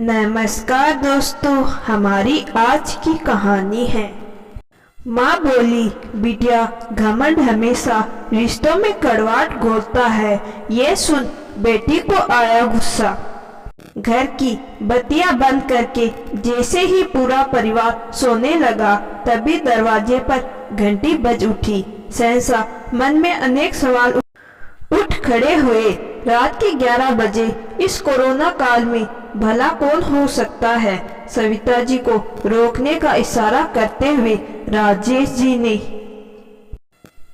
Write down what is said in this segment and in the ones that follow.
नमस्कार दोस्तों, हमारी आज की कहानी है। माँ बोली, बिटिया, घमंड हमेशा रिश्तों में कड़वाहट घोलता है। ये सुन बेटी को आया गुस्सा। घर की बत्तियां बंद करके जैसे ही पूरा परिवार सोने लगा, तभी दरवाजे पर घंटी बज उठी। सहसा मन में अनेक सवाल उठ खड़े हुए। रात के 11 बजे इस कोरोना काल में भला कौन हो सकता है? सविता जी को रोकने का इशारा करते हुए राजेश जी ने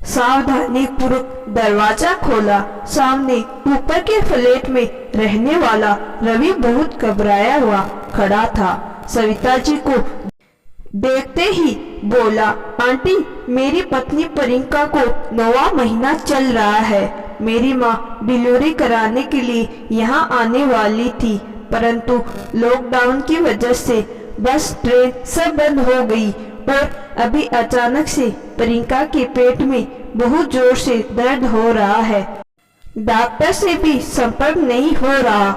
सावधानी पूर्वक दरवाजा खोला। सामने ऊपर के फ्लैट में रहने वाला रवि बहुत घबराया हुआ खड़ा था। सविता जी को देखते ही बोला, आंटी, मेरी पत्नी प्रियंका को 9वां महीना चल रहा है। मेरी माँ डिलीवरी कराने के लिए यहाँ आने वाली थी, परंतु लॉकडाउन की वजह से बस, ट्रेन सब बंद हो गई और अभी अचानक से प्रियंका के पेट में बहुत जोर से दर्द हो रहा है। डॉक्टर से भी संपर्क नहीं हो रहा।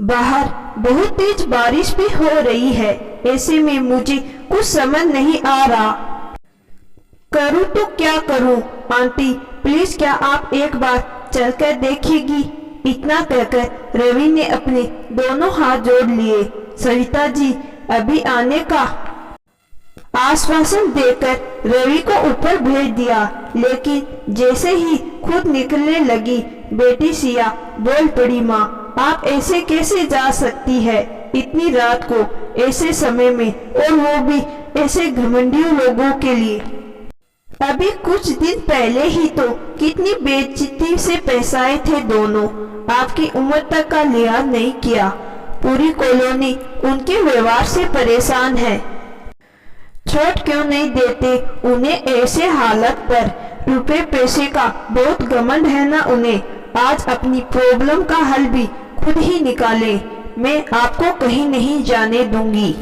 बाहर बहुत तेज बारिश भी हो रही है। ऐसे में मुझे कुछ समझ नहीं आ रहा। करूँ तो क्या करूँ? आंटी प्लीज, क्या आप एक बार चलकर देखेगी? इतना कहकर रवि ने अपने दोनों हाथ जोड़ लिए। सविता जी अभी आने का आश्वासन देकर रवि को ऊपर भेज दिया, लेकिन जैसे ही खुद निकलने लगी, बेटी सिया बोल पड़ी, माँ आप ऐसे कैसे जा सकती है इतनी रात को, ऐसे समय में, और वो भी ऐसे घमंडी लोगों के लिए? अभी कुछ दिन पहले ही तो कितनी बेइज्जती से पेशाए थे दोनों। आपकी उम्र तक का लिहाज नहीं किया। पूरी कॉलोनी उनके व्यवहार से परेशान है। छोड़ क्यों नहीं देते उन्हें ऐसे हालत पर? रुपए पैसे का बहुत घमंड है ना उन्हें। आज अपनी प्रॉब्लम का हल भी खुद ही निकाले। मैं आपको कहीं नहीं जाने दूंगी।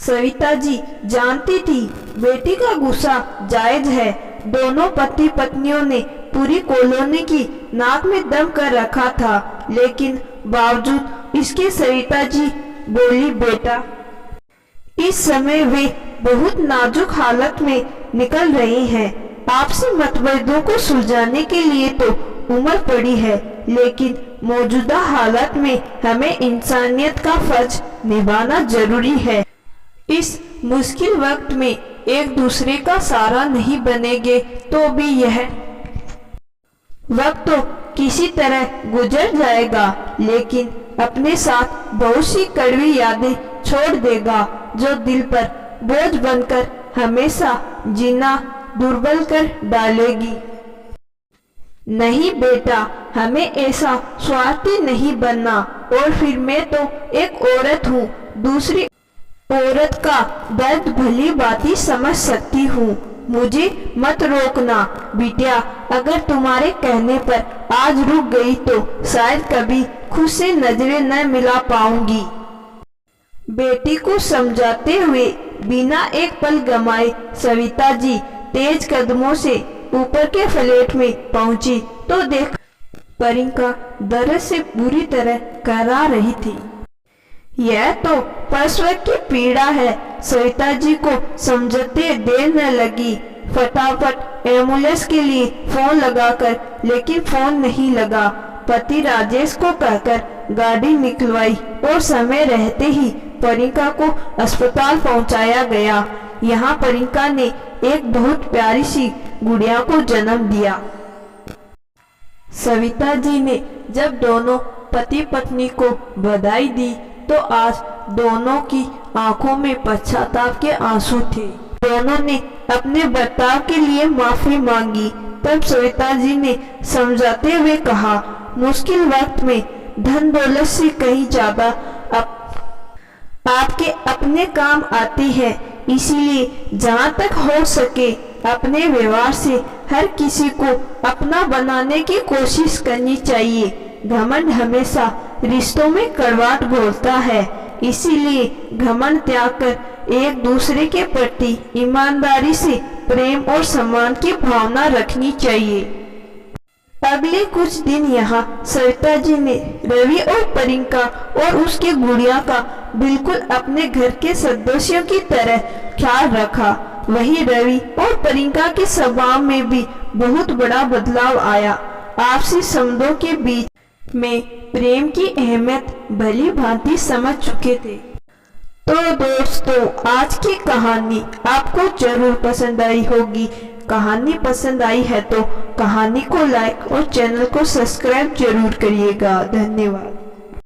सविता जी जानती थी बेटी का गुस्सा जायज है। दोनों पति पत्नियों ने पूरी कॉलोनी की नाक में दम कर रखा था, लेकिन बावजूद इसके सविता जी बोली, बेटा, इस समय वे बहुत नाजुक हालत में निकल रही हैं। आपसी मतभेदों को सुलझाने के लिए तो उम्र पड़ी है, लेकिन मौजूदा हालत में हमें इंसानियत का फर्ज निभाना जरूरी है। इस मुश्किल वक्त में एक दूसरे का सहारा नहीं बनेंगे तो भी यह वक्त तो किसी तरह गुजर जाएगा, लेकिन अपने साथ बहुत सी कड़वी यादें छोड़ देगा, जो दिल पर बोझ बनकर हमेशा जीना दुर्बल कर डालेगी। नहीं बेटा, हमें ऐसा स्वार्थी नहीं बनना। और फिर मैं तो एक औरत हूँ, दूसरी औरत का दर्द भली बाती समझ सकती हूँ। मुझे मत रोकना बिटिया। अगर तुम्हारे कहने पर आज रुक गई तो शायद कभी खुद से नजरें न मिला पाऊंगी। बेटी को समझाते हुए बिना एक पल गमाए सविता जी तेज कदमों से ऊपर के फ्लैट में पहुंची तो देख प्रियंका दर्द से बुरी तरह करा रही थी। यह तो प्रसव की पीड़ा है। सविता जी को समझते देर न लगी। फटाफट एम्बुलेंस के लिए फोन लगाकर, लेकिन फोन नहीं लगा। पति राजेश को कहकर गाड़ी निकलवाई और समय रहते ही प्रियंका को अस्पताल पहुंचाया गया। यहाँ प्रियंका ने एक बहुत प्यारी सी गुड़िया को जन्म दिया। सविता जी ने जब दोनों पति पत्नी को बधाई दी तो आज दोनों की आंखों में पश्चाताप के आंसू थे। दोनों ने अपने बर्ताव के लिए माफी मांगी। तब सविता जी ने समझाते हुए कहा, मुश्किल वक्त में धन दौलत से कहीं ज्यादा आपके अपने काम आती है। इसीलिए जहाँ तक हो सके अपने व्यवहार से हर किसी को अपना बनाने की कोशिश करनी चाहिए। घमंड हमेशा रिश्तों में कड़वाहट घोलता है। इसीलिए घमंड त्याग कर एक दूसरे के प्रति ईमानदारी से प्रेम और सम्मान की भावना रखनी चाहिए। अगले कुछ दिन यहाँ सविता जी ने रवि और प्रियंका और उसके गुड़िया का बिल्कुल अपने घर के सदस्यों की तरह ख्याल रखा। वहीं रवि और प्रियंका के स्वभाव में भी बहुत बड़ा बदलाव आया। आपसी संबंधों के बीच में प्रेम की अहमियत भली भांति समझ चुके थे। तो दोस्तों, आज की कहानी आपको जरूर पसंद आई होगी। कहानी पसंद आई है तो कहानी को लाइक और चैनल को सब्सक्राइब जरूर करिएगा। धन्यवाद।